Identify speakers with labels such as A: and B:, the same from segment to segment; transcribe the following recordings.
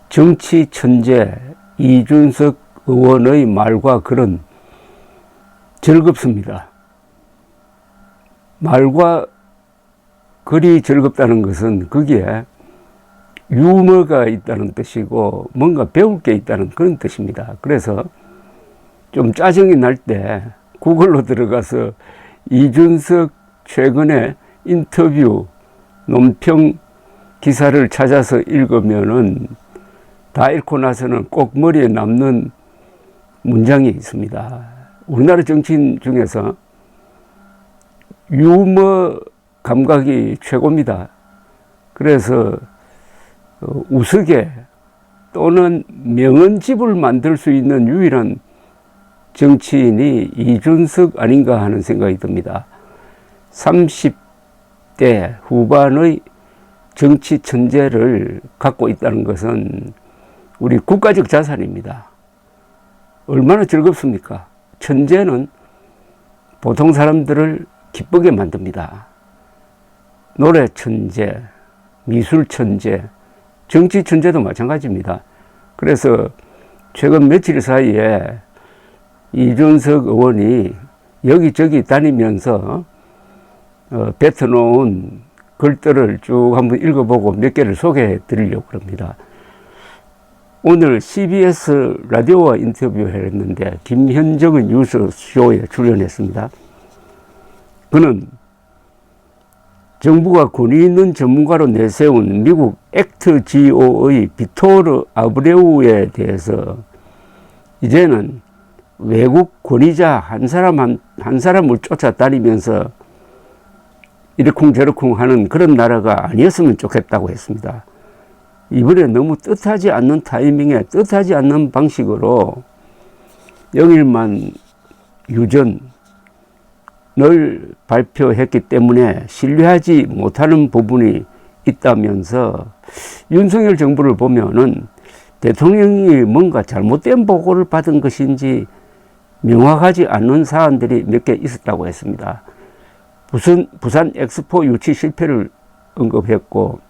A: 정치 천재 이준석 의원의 말과 글은 즐겁습니다. 말과 글이 즐겁다는 것은 거기에 유머가 있다는 뜻이고 뭔가 배울 게 있다는 그런 뜻입니다. 그래서 좀 짜증이 날 때 구글로 들어가서 이준석 최근의 인터뷰 논평 기사를 찾아서 읽으면은 다 읽고 나서는 꼭 머리에 남는 문장이 있습니다. 우리나라 정치인 중에서 유머 감각이 최고입니다. 그래서 우스개 또는 명언집을 만들 수 있는 유일한 정치인이 이준석 아닌가 하는 생각이 듭니다. 30대 후반의 정치 천재를 갖고 있다는 것은 우리 국가적 자산입니다. 얼마나 즐겁습니까? 천재는 보통 사람들을 기쁘게 만듭니다. 노래 천재, 미술 천재, 정치 천재도 마찬가지입니다. 그래서 최근 며칠 사이에 이준석 의원이 여기저기 다니면서 뱉어놓은 글들을 쭉 한번 읽어보고 몇 개를 소개해 드리려고 합니다. 오늘 CBS 라디오와 인터뷰를 했는데 김현정의 뉴스쇼에 출연했습니다. 그는 정부가 권위 있는 전문가로 내세운 미국 액트GO의 비토르 아브레우에 대해서 이제는 외국 권위자 한 사람을 쫓아다니면서 이러쿵저러쿵 하는 그런 나라가 아니었으면 좋겠다고 했습니다. 이번에 너무 뜻하지 않는 타이밍에 뜻하지 않는 방식으로 영일만 유전을 발표했기 때문에 신뢰하지 못하는 부분이 있다면서 윤석열 정부를 보면은 대통령이 뭔가 잘못된 보고를 받은 것인지 명확하지 않은 사안들이 몇 개 있었다고 했습니다. 부산 엑스포 유치 실패를 언급했고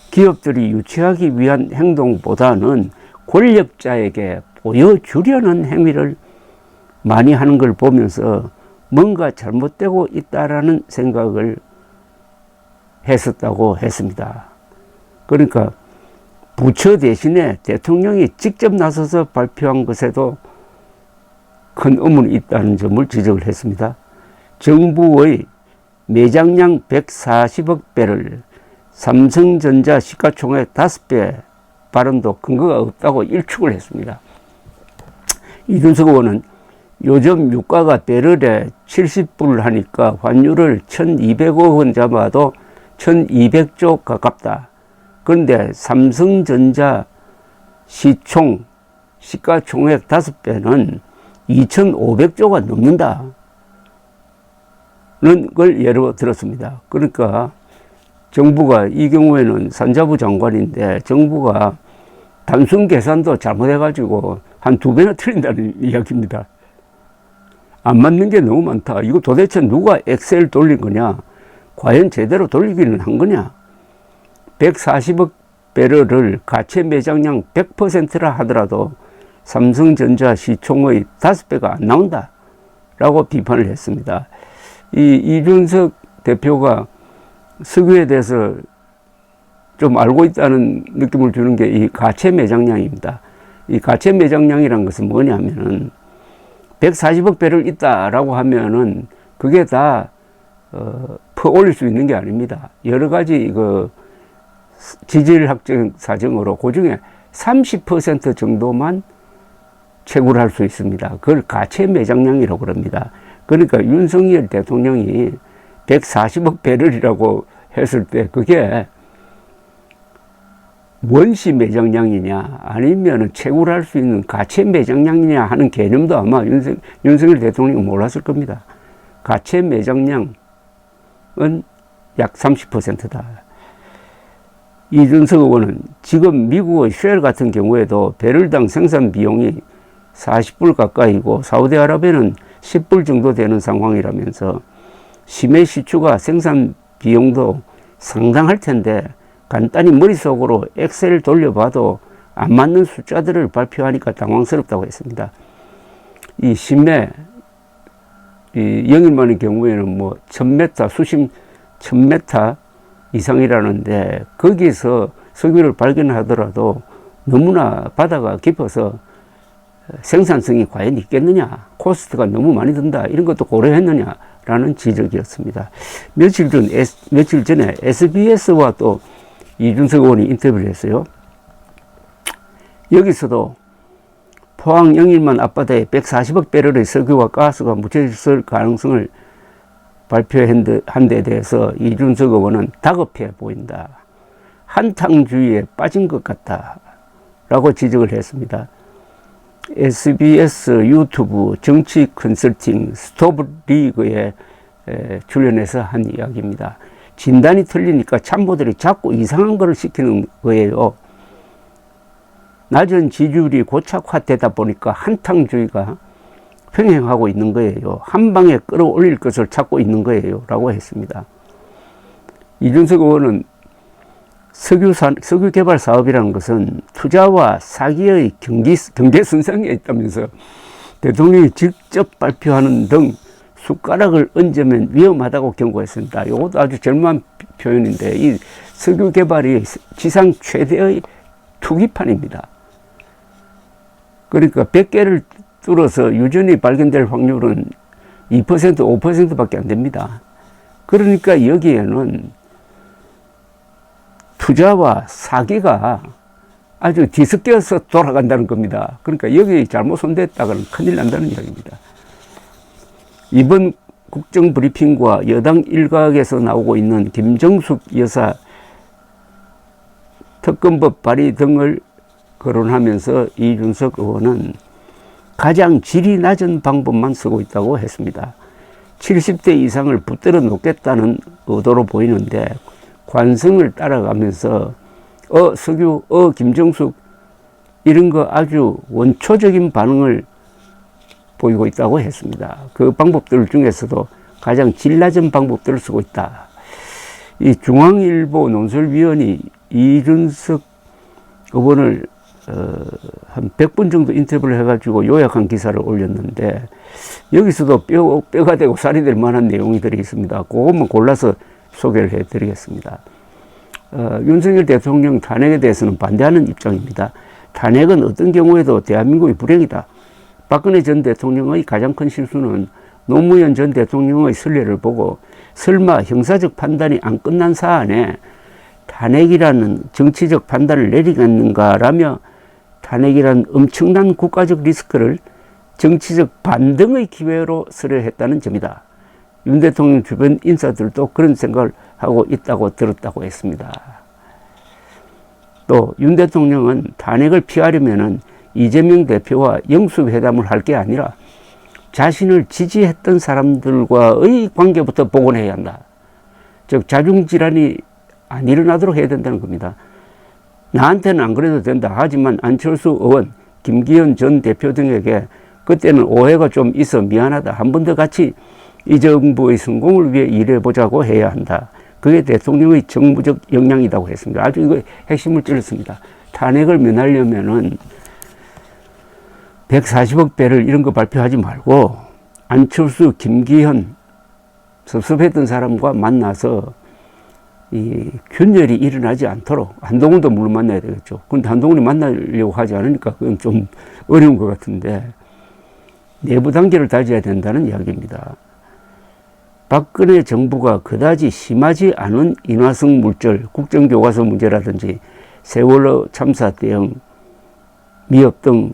A: 기업들이 유치하기 위한 행동보다는 권력자에게 보여주려는 행위를 많이 하는 걸 보면서 뭔가 잘못되고 있다라는 생각을 했었다고 했습니다. 그러니까 부처 대신에 대통령이 직접 나서서 발표한 것에도 큰 의문이 있다는 점을 지적을 했습니다. 정부의 매장량 140억 배를 삼성전자 시가총액 5배 발언도 근거가 없다고 일축을 했습니다. 이준석 의원은 요즘 유가가 배럴에 70불 하니까 환율을 1200억 원 잡아도 1200조 가깝다. 그런데 삼성전자 시가총액 5배는 2500조가 넘는다. 는 걸 예로 들었습니다. 그러니까 정부가 이 경우에는 산자부 장관인데 정부가 단순 계산도 잘못해가지고 한 2배나 틀린다는 이야기입니다. 안 맞는 게 너무 많다. 이거 도대체 누가 엑셀 돌린 거냐? 과연 제대로 돌리기는 한 거냐? 140억 배럴을 가채 매장량 100%라 하더라도 삼성전자 시총의 5배가 안 나온다. 라고 비판을 했습니다. 이준석 대표가 석유에 대해서 좀 알고 있다는 느낌을 주는 게 이 가채 매장량입니다. 이 가채 매장량이란 것은 뭐냐면은 140억 배럴 있다라고 하면은 그게 다 퍼올릴 수 있는 게 아닙니다. 여러 가지 지질학적 사정으로 그 중에 30% 정도만 채굴할 수 있습니다. 그걸 가채 매장량이라고 합니다. 그러니까 윤석열 대통령이 140억 배럴이라고 했을 때 그게 원시 매장량이냐 아니면 채굴할 수 있는 가채 매장량이냐 하는 개념도 아마 윤석열 대통령이 몰랐을 겁니다. 가채 매장량은 약 30%다. 이준석 의원은 지금 미국의 쉘 같은 경우에도 배럴당 생산 비용이 40불 가까이고 사우디아라비아는 10불 정도 되는 상황이라면서 심해 시추가 생산 비용도 상당할 텐데 간단히 머릿속으로 엑셀 돌려봐도 안 맞는 숫자들을 발표하니까 당황스럽다고 했습니다. 이 심해, 이 영일만의 경우에는 뭐 1000m, 수심 1000m 이상이라는데, 거기서 석유를 발견하더라도 너무나 바다가 깊어서 생산성이 과연 있겠느냐, 코스트가 너무 많이 든다, 이런 것도 고려했느냐라는 지적이었습니다. 며칠 전에 SBS와 또 이준석 의원이 인터뷰를 했어요. 여기서도 포항 영일만 앞바다에 140억 배럴의 석유와 가스가 묻혀있을 가능성을 발표한 데 대해서 이준석 의원은 다급해 보인다, 한탕주의에 빠진 것 같다 라고 지적을 했습니다. SBS 유튜브 정치 컨설팅 스토브리그에 출연해서 한 이야기입니다. 진단이 틀리니까 참모들이 자꾸 이상한 거를 시키는 거예요. 낮은 지지율이 고착화되다 보니까 한탕주의가 횡행하고 있는 거예요. 한 방에 끌어올릴 것을 찾고 있는 거예요 라고 했습니다. 이준석 의원은 석유 개발 사업이라는 것은 투자와 사기의 경계 선상에 있다면서 대통령이 직접 발표하는 등 숟가락을 얹으면 위험하다고 경고했습니다. 이것도 아주 절묘한 표현인데, 이 석유 개발이 지상 최대의 투기판입니다. 그러니까 100개를 뚫어서 유전이 발견될 확률은 2%, 5%밖에 안 됩니다. 그러니까 여기에는 투자와 사기가 아주 뒤섞여서 돌아간다는 겁니다. 그러니까 여기 잘못 손댔다가는 큰일 난다는 이야기입니다. 이번 국정브리핑과 여당 일각에서 나오고 있는 김정숙 여사 특검법 발의 등을 거론하면서 이준석 의원은 가장 질이 낮은 방법만 쓰고 있다고 했습니다. 70대 이상을 붙들어 놓겠다는 의도로 보이는데, 관성을 따라가면서 석유, 김정숙 이런 거 아주 원초적인 반응을 보이고 있다고 했습니다. 그 방법들 중에서도 가장 질 낮은 방법들을 쓰고 있다. 이 중앙일보 논설위원이 이준석 의원을 한 100분 정도 인터뷰를 해가지고 요약한 기사를 올렸는데, 여기서도 뼈가 되고 살이 될 만한 내용들이 있습니다. 그것만 골라서 소개를 해드리겠습니다. 윤석열 대통령 탄핵에 대해서는 반대하는 입장입니다. 탄핵은 어떤 경우에도 대한민국의 불행이다. 박근혜 전 대통령의 가장 큰 실수는 노무현 전 대통령의 선례를 보고 설마 형사적 판단이 안 끝난 사안에 탄핵이라는 정치적 판단을 내리겠는가라며 탄핵이라는 엄청난 국가적 리스크를 정치적 반등의 기회로 설회했다는 점이다. 윤 대통령 주변 인사들도 그런 생각을 하고 있다고 들었다고 했습니다. 또 윤 대통령은 탄핵을 피하려면은 이재명 대표와 영수회담을 할 게 아니라 자신을 지지했던 사람들과의 관계부터 복원해야 한다. 즉 자중질환이 안 일어나도록 해야 된다는 겁니다. 나한테는 안 그래도 된다. 하지만 안철수 의원, 김기현 전 대표 등에게 그때는 오해가 좀 있어 미안하다. 한 번 더 같이 이 정부의 성공을 위해 일해보자고 해야 한다. 그게 대통령의 정부적 역량이라고 했습니다. 아주 이거 핵심을 찔렀습니다. 탄핵을 면하려면은 140억 배를 이런 거 발표하지 말고 안철수, 김기현 섭섭했던 사람과 만나서 이 균열이 일어나지 않도록, 한동훈도 물론 만나야 되겠죠. 근데 한동훈이 만나려고 하지 않으니까 그건 좀 어려운 것 같은데 내부 단계를 다져야 된다는 이야기입니다. 박근혜 정부가 그다지 심하지 않은 인화성 물질, 국정교과서 문제라든지 세월호 참사 대응, 미흡 등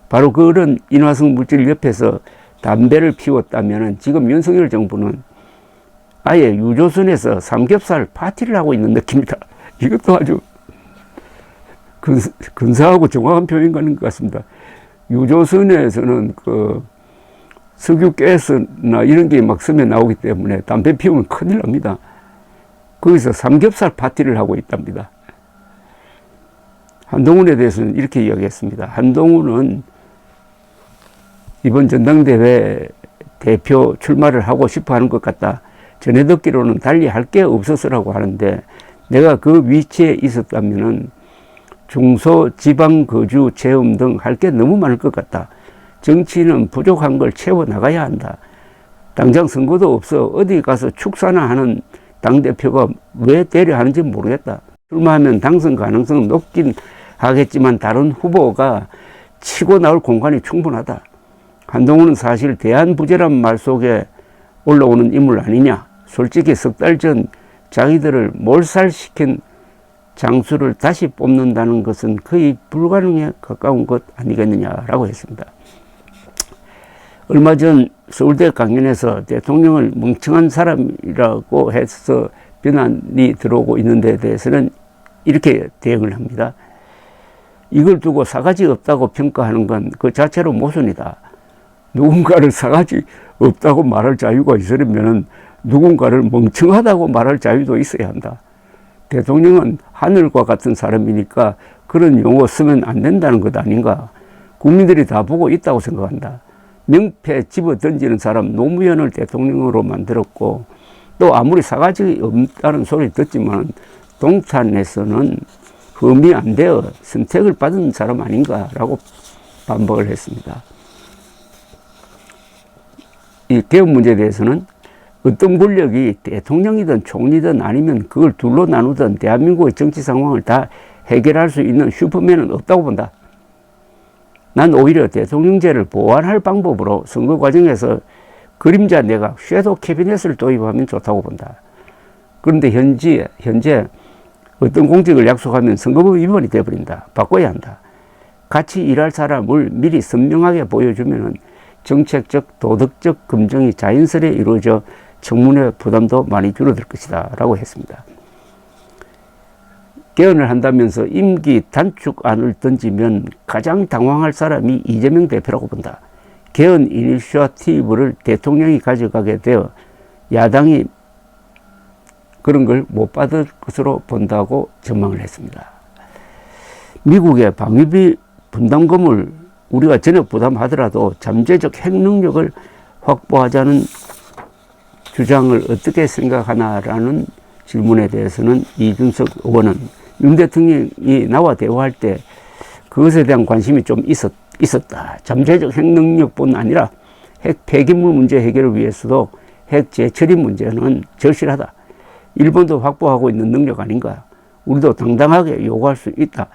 A: 바로 그런 인화성 물질 옆에서 담배를 피웠다면 지금 윤석열 정부는 아예 유조선에서 삼겹살 파티를 하고 있는 느낌이다. 이것도 아주 근사하고 정확한 표현인 것 같습니다. 유조선에서는 그 석유가스나 이런 게 막 스며 나오기 때문에 담배 피우면 큰일 납니다. 거기서 삼겹살 파티를 하고 있답니다. 한동훈에 대해서는 이렇게 이야기했습니다. 한동훈은 이번 전당대회 대표 출마를 하고 싶어 하는 것 같다. 전해 듣기로는 달리 할 게 없어서라고 하는데 내가 그 위치에 있었다면은 중소지방 거주 체험 등 할 게 너무 많을 것 같다. 정치는 부족한 걸 채워나가야 한다. 당장 선거도 없어 어디 가서 축사나 하는 당대표가 왜 대려하는지 모르겠다. 출마하면 당선 가능성은 높긴 하겠지만 다른 후보가 치고 나올 공간이 충분하다. 한동훈은 사실 대한부재란 말 속에 올라오는 인물 아니냐. 솔직히 석 달 전 자기들을 몰살시킨 장수를 다시 뽑는다는 것은 거의 불가능에 가까운 것 아니겠느냐라고 했습니다. 얼마 전 서울대 강연에서 대통령을 멍청한 사람이라고 해서 비난이 들어오고 있는 데 대해서는 이렇게 대응을 합니다. 이걸 두고 사가지 없다고 평가하는 건 그 자체로 모순이다. 누군가를 사가지 없다고 말할 자유가 있으려면 누군가를 멍청하다고 말할 자유도 있어야 한다. 대통령은 하늘과 같은 사람이니까 그런 용어 쓰면 안 된다는 것 아닌가. 국민들이 다 보고 있다고 생각한다. 명패 집어 던지는 사람 노무현을 대통령으로 만들었고 또 아무리 사가지 없다는 소리 듣지만 동탄에서는 흠이 안 되어 선택을 받은 사람 아닌가라고 반박을 했습니다. 이 개혁 문제에 대해서는 어떤 권력이 대통령이든 총리든 아니면 그걸 둘로 나누든 대한민국의 정치 상황을 다 해결할 수 있는 슈퍼맨은 없다고 본다. 난 오히려 대통령제를 보완할 방법으로 선거 과정에서 그림자 내각, 섀도우 캐비넷을 도입하면 좋다고 본다. 그런데 현재 어떤 공직을 약속하면 선거법 위반이 되어버린다. 바꿔야 한다. 같이 일할 사람을 미리 선명하게 보여주면 정책적, 도덕적 검증이 자연스레 이루어져 청문회 부담도 많이 줄어들 것이다 라고 했습니다. 개헌을 한다면서 임기 단축안을 던지면 가장 당황할 사람이 이재명 대표라고 본다. 개헌 이니셔티브를 대통령이 가져가게 되어 야당이 그런 걸 못 받을 것으로 본다고 전망을 했습니다. 미국의 방위비 분담금을 우리가 전액 부담하더라도 잠재적 핵 능력을 확보하자는 주장을 어떻게 생각하나라는 질문에 대해서는 이준석 의원은 윤 대통령이 나와 대화할 때 그것에 대한 관심이 좀 있었다. 잠재적 핵 능력뿐 아니라 핵 폐기물 문제 해결을 위해서도 핵 재처리 문제는 절실하다. 일본도 확보하고 있는 능력 아닌가. 우리도 당당하게 요구할 수 있다.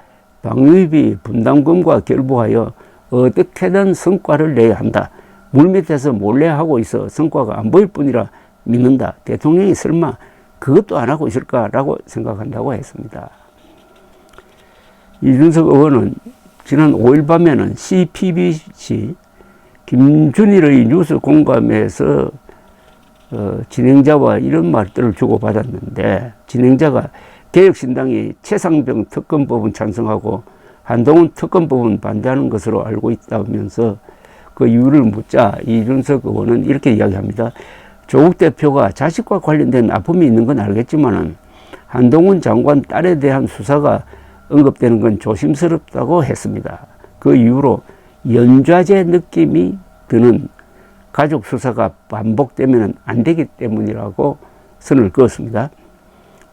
A: 방위비 분담금과 결부하여 어떻게든 성과를 내야 한다. 물밑에서 몰래 하고 있어 성과가 안 보일 뿐이라 믿는다. 대통령이 설마 그것도 안 하고 있을까라고 생각한다고 했습니다. 이준석 의원은 지난 5일 밤에는 CPBC 김준일의 뉴스 공감에서 진행자와 이런 말들을 주고받았는데 진행자가 개혁신당이 최상병 특검법은 찬성하고 한동훈 특검법은 반대하는 것으로 알고 있다면서 그 이유를 묻자 이준석 의원은 이렇게 이야기합니다. 조국 대표가 자식과 관련된 아픔이 있는 건 알겠지만은 한동훈 장관 딸에 대한 수사가 언급되는 건 조심스럽다고 했습니다. 그 이후로 연좌제 느낌이 드는 가족 수사가 반복되면 안 되기 때문이라고 선을 그었습니다.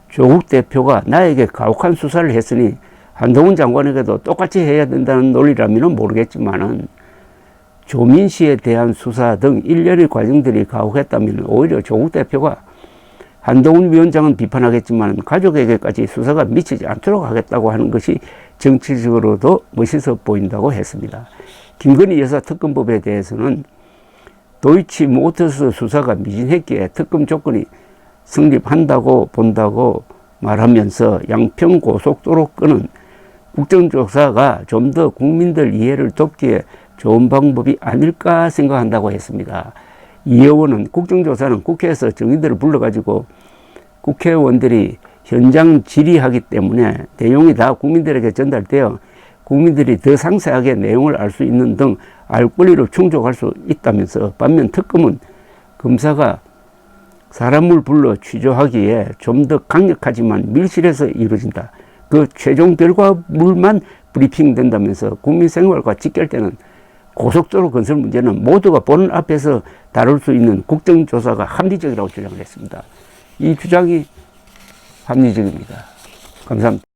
A: 조국 대표가 나에게 가혹한 수사를 했으니 한동훈 장관에게도 똑같이 해야 된다는 논리라면 모르겠지만은 조민 씨에 대한 수사 등 일련의 과정들이 가혹했다면 오히려 조국 대표가 한동훈 위원장은 비판하겠지만 가족에게까지 수사가 미치지 않도록 하겠다고 하는 것이 정치적으로도 멋있어 보인다고 했습니다. 김건희 여사 특검법에 대해서는 도이치모터스 수사가 미진했기에 특검 조건이 성립한다고 본다고 말하면서 양평 고속도로 건은 국정조사가 좀 더 국민들 이해를 돕기에 좋은 방법이 아닐까 생각한다고 했습니다. 이 의원은 국정조사는 국회에서 정의들을 불러가지고 국회의원들이 현장 질의하기 때문에 내용이 다 국민들에게 전달되어 국민들이 더 상세하게 내용을 알 수 있는 등 알 권리를 충족할 수 있다면서 반면 특검은 검사가 사람을 불러 취조하기에 좀 더 강력하지만 밀실에서 이루어진다. 그 최종 결과물만 브리핑된다면서 국민 생활과 직결되는 고속도로 건설 문제는 모두가 보는 앞에서 다룰 수 있는 국정조사가 합리적이라고 주장을 했습니다. 이 주장이 합리적입니다. 감사합니다.